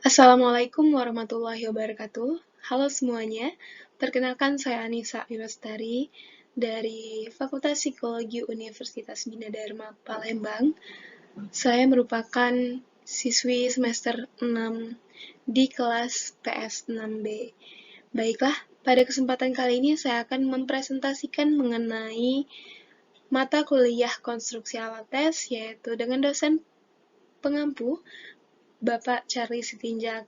Assalamualaikum warahmatullahi wabarakatuh. Halo semuanya, perkenalkan saya Anissa Wirastari dari Fakultas Psikologi Universitas Bina Dharma Palembang. Saya merupakan siswi semester 6 di kelas PS 6B. Baiklah, pada kesempatan kali ini saya akan mempresentasikan mengenai mata kuliah konstruksi alat tes, yaitu dengan dosen pengampu Bapak Charlie Sitinjak,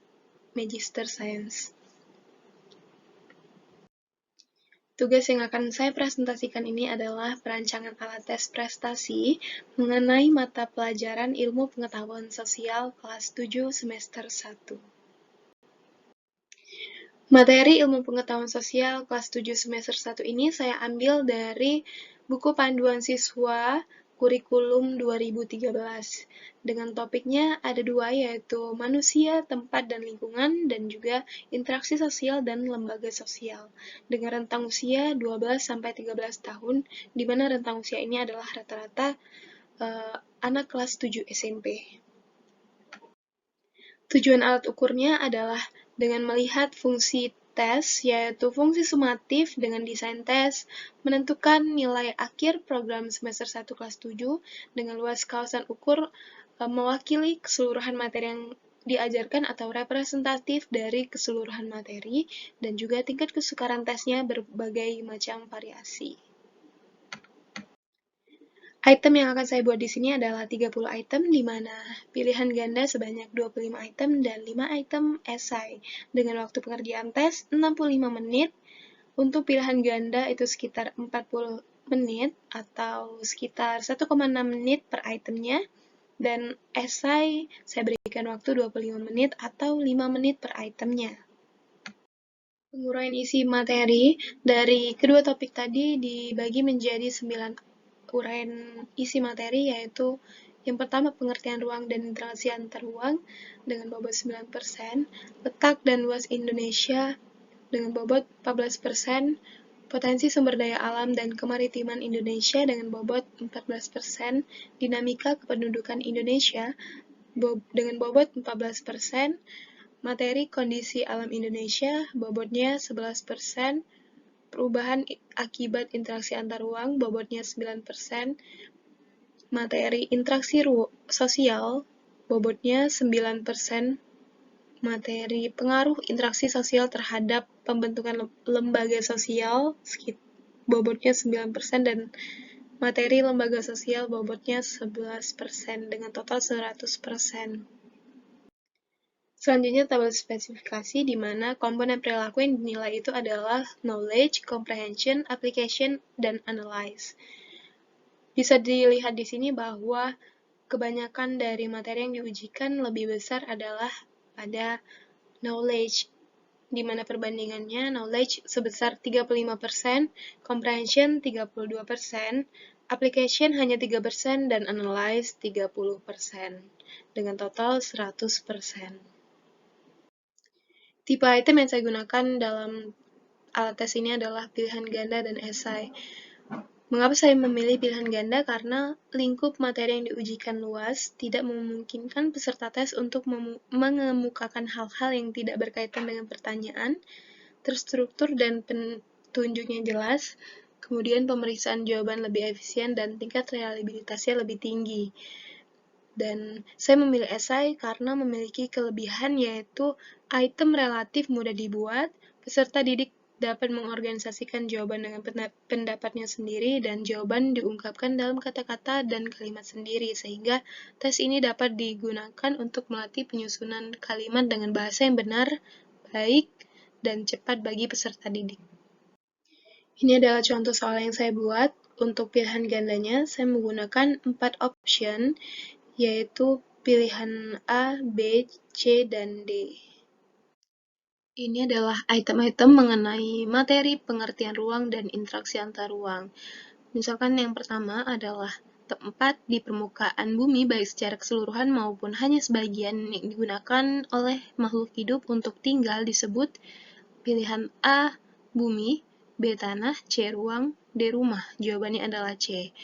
Magister Science. Tugas yang akan saya presentasikan ini adalah perancangan alat tes prestasi mengenai mata pelajaran ilmu pengetahuan sosial kelas 7 semester 1. Materi ilmu pengetahuan sosial kelas 7 semester 1 ini saya ambil dari buku panduan siswa kurikulum 2013. Dengan topiknya ada dua, yaitu manusia, tempat, dan lingkungan, dan juga interaksi sosial dan lembaga sosial. Dengan rentang usia 12-13 tahun, di mana rentang usia ini adalah rata-rata anak kelas 7 SMP. Tujuan alat ukurnya adalah dengan melihat fungsi tes, yaitu fungsi sumatif dengan desain tes, menentukan nilai akhir program semester 1 kelas 7 dengan luas kawasan ukur mewakili keseluruhan materi yang diajarkan atau representatif dari keseluruhan materi, dan juga tingkat kesukaran tesnya berbagai macam variasi. Item yang akan saya buat di sini adalah 30 item, di mana pilihan ganda sebanyak 25 item dan 5 item esai, dengan waktu pengerjaan tes 65 menit. Untuk pilihan ganda itu sekitar 40 menit atau sekitar 1,6 menit per itemnya, dan esai saya berikan waktu 25 menit atau 5 menit per itemnya. Penguraian isi materi dari kedua topik tadi dibagi menjadi 9 uraian isi materi, yaitu yang pertama pengertian ruang dan interaksi antar ruang dengan bobot 9%, letak dan luas Indonesia dengan bobot 14%, potensi sumber daya alam dan kemaritiman Indonesia dengan bobot 14%, dinamika kependudukan Indonesia dengan bobot 14%, materi kondisi alam Indonesia bobotnya 11%, perubahan akibat interaksi antar ruang bobotnya 9%, materi interaksi sosial bobotnya 9%, materi pengaruh interaksi sosial terhadap pembentukan lembaga sosial bobotnya 9%, dan materi lembaga sosial bobotnya 11% dengan total 100%. Selanjutnya tabel spesifikasi, di mana komponen perilaku yang dinilai itu adalah knowledge, comprehension, application, dan analyze. Bisa dilihat di sini bahwa kebanyakan dari materi yang diujikan lebih besar adalah pada knowledge, di mana perbandingannya knowledge sebesar 35%, comprehension 32%, application hanya 3%, dan analyze 30%, dengan total 100%. Tipe item yang saya gunakan dalam alat tes ini adalah pilihan ganda dan esai. Mengapa saya memilih pilihan ganda? Karena lingkup materi yang diujikan luas, tidak memungkinkan peserta tes untuk mengemukakan hal-hal yang tidak berkaitan dengan pertanyaan, terstruktur dan petunjuknya jelas, kemudian pemeriksaan jawaban lebih efisien, dan tingkat reliabilitasnya lebih tinggi. Dan saya memilih esai karena memiliki kelebihan, yaitu item relatif mudah dibuat, peserta didik dapat mengorganisasikan jawaban dengan pendapatnya sendiri, dan jawaban diungkapkan dalam kata-kata dan kalimat sendiri, sehingga tes ini dapat digunakan untuk melatih penyusunan kalimat dengan bahasa yang benar, baik, dan cepat bagi peserta didik. Ini adalah contoh soal yang saya buat. Untuk pilihan gandanya, saya menggunakan 4 option, yaitu pilihan A, B, C, dan D. Ini adalah item-item mengenai materi pengertian ruang dan interaksi antar ruang. Misalkan yang pertama adalah tempat di permukaan bumi baik secara keseluruhan maupun hanya sebagian yang digunakan oleh makhluk hidup untuk tinggal disebut pilihan A, bumi, B, tanah, C, ruang, D, rumah. Jawabannya adalah C.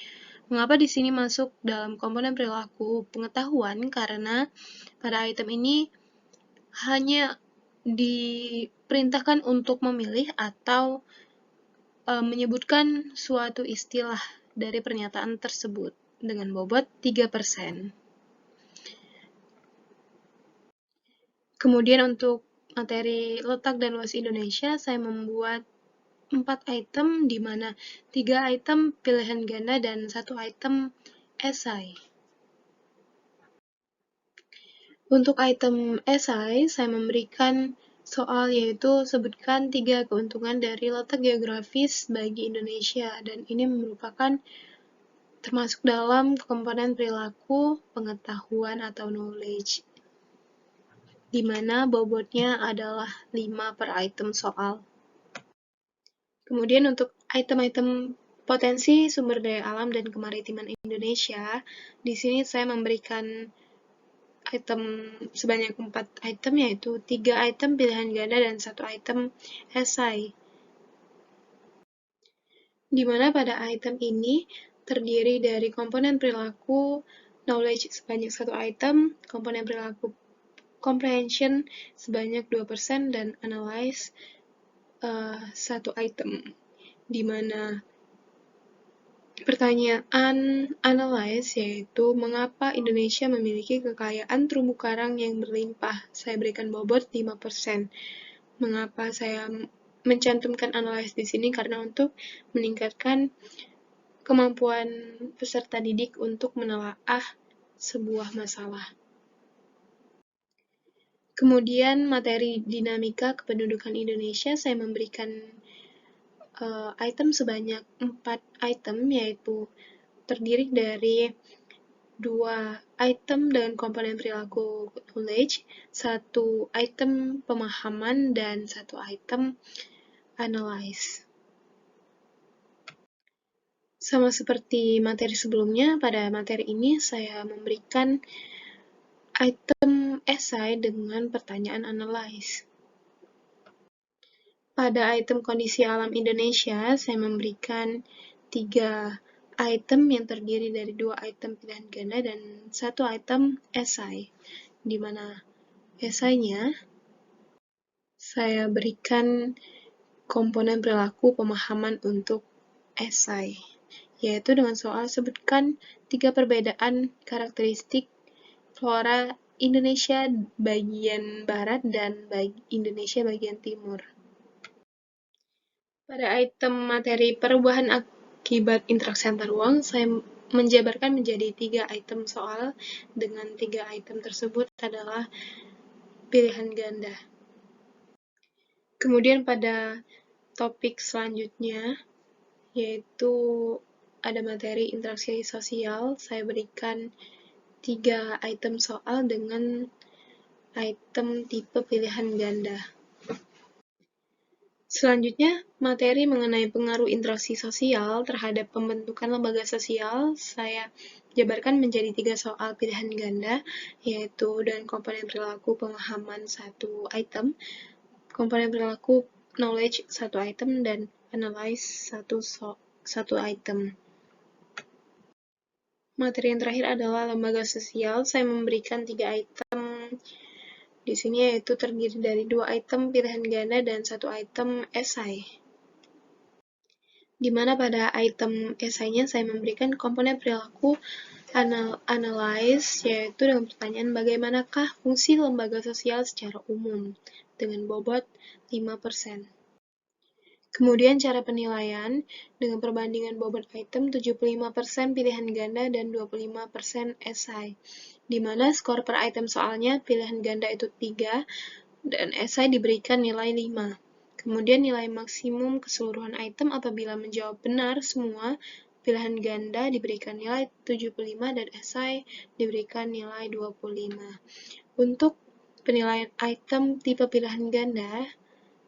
Mengapa di sini masuk dalam komponen perilaku pengetahuan? Karena pada item ini hanya diperintahkan untuk memilih atau menyebutkan suatu istilah dari pernyataan tersebut dengan bobot 3%. Kemudian untuk materi letak dan luas Indonesia, saya membuat 4 item, di mana 3 item pilihan ganda dan 1 item esai. Untuk item esai, saya memberikan soal yaitu sebutkan 3 keuntungan dari letak geografis bagi Indonesia, dan ini merupakan termasuk dalam komponen perilaku, pengetahuan atau knowledge, di mana bobotnya adalah 5 per item soal. Kemudian untuk item-item potensi sumber daya alam dan kemaritiman Indonesia, di sini saya memberikan item sebanyak 4 item, yaitu 3 item pilihan ganda dan 1 item esai. Di mana pada item ini terdiri dari komponen perilaku knowledge sebanyak 1 item, komponen perilaku comprehension sebanyak 2%, dan analyze 1 item. Di mana pertanyaan analyze yaitu mengapa Indonesia memiliki kekayaan terumbu karang yang berlimpah. Saya berikan bobot 5%. Mengapa saya mencantumkan analyze di sini? Karena untuk meningkatkan kemampuan peserta didik untuk menelaah sebuah masalah. Kemudian materi dinamika kependudukan Indonesia, saya memberikan item sebanyak 4 item, yaitu terdiri dari 2 item dengan komponen perilaku knowledge, 1 item pemahaman, dan 1 item analyze. Sama seperti materi sebelumnya, pada materi ini saya memberikan item esai dengan pertanyaan analyze. Pada item kondisi alam Indonesia, saya memberikan 3 item yang terdiri dari 2 item pilihan ganda dan 1 item esai, di mana esainya saya berikan komponen perilaku pemahaman untuk esai, yaitu dengan soal sebutkan 3 perbedaan karakteristik flora Indonesia bagian barat dan Indonesia bagian timur. Pada item materi perubahan akibat interaksi antar ruang, saya menjabarkan menjadi 3 item soal, dengan 3 item tersebut adalah pilihan ganda. Kemudian pada topik selanjutnya, yaitu ada materi interaksi sosial, saya berikan 3 item soal dengan item tipe pilihan ganda. Selanjutnya, materi mengenai pengaruh interaksi sosial terhadap pembentukan lembaga sosial, saya jabarkan menjadi 3 soal pilihan ganda, yaitu dan komponen perilaku pemahaman 1 item, komponen perilaku knowledge 1 item, dan analyze 1 item. Materi yang terakhir adalah lembaga sosial, saya memberikan 3 item di sini, yaitu terdiri dari 2 item pilihan ganda dan 1 item esai. Di mana pada item esainya saya memberikan komponen perilaku analyze, yaitu dengan pertanyaan bagaimanakah fungsi lembaga sosial secara umum, dengan bobot 5%. Kemudian cara penilaian dengan perbandingan bobot item 75% pilihan ganda dan 25% esai, di mana skor per item soalnya pilihan ganda itu 3 dan esai diberikan nilai 5. Kemudian nilai maksimum keseluruhan item apabila menjawab benar semua pilihan ganda diberikan nilai 75 dan esai diberikan nilai 25. Untuk penilaian item tipe pilihan ganda,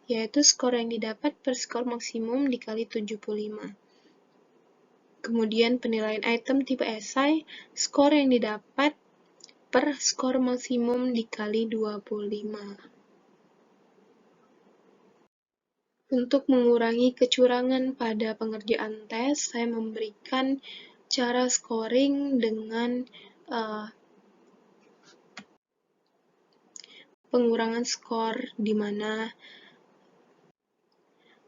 yaitu skor yang didapat per skor maksimum dikali 75. Kemudian penilaian item tipe esai, skor yang didapat per skor maksimum dikali 25. Untuk mengurangi kecurangan pada pengerjaan tes, saya memberikan cara scoring dengan pengurangan skor, di mana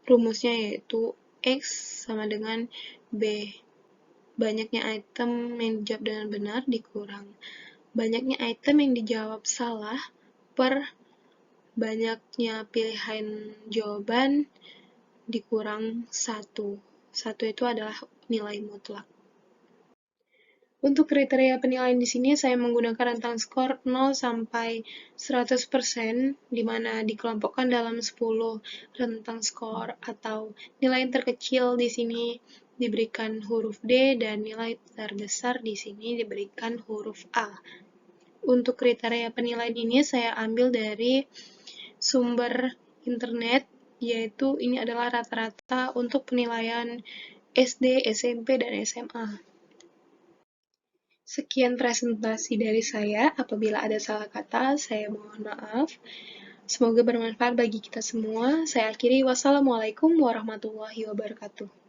rumusnya yaitu X sama dengan B. Banyaknya item yang dijawab dengan benar dikurang banyaknya item yang dijawab salah per banyaknya pilihan jawaban dikurang 1. 1 itu adalah nilai mutlak. Untuk kriteria penilaian di sini saya menggunakan rentang skor 0 sampai 100%, di mana dikelompokkan dalam 10 rentang skor atau nilai yang terkecil di sini diberikan huruf D dan nilai terbesar di sini diberikan huruf A. Untuk kriteria penilaian ini saya ambil dari sumber internet, yaitu ini adalah rata-rata untuk penilaian SD, SMP, dan SMA. Sekian presentasi dari saya. Apabila ada salah kata, saya mohon maaf. Semoga bermanfaat bagi kita semua. Saya akhiri. Wassalamualaikum warahmatullahi wabarakatuh.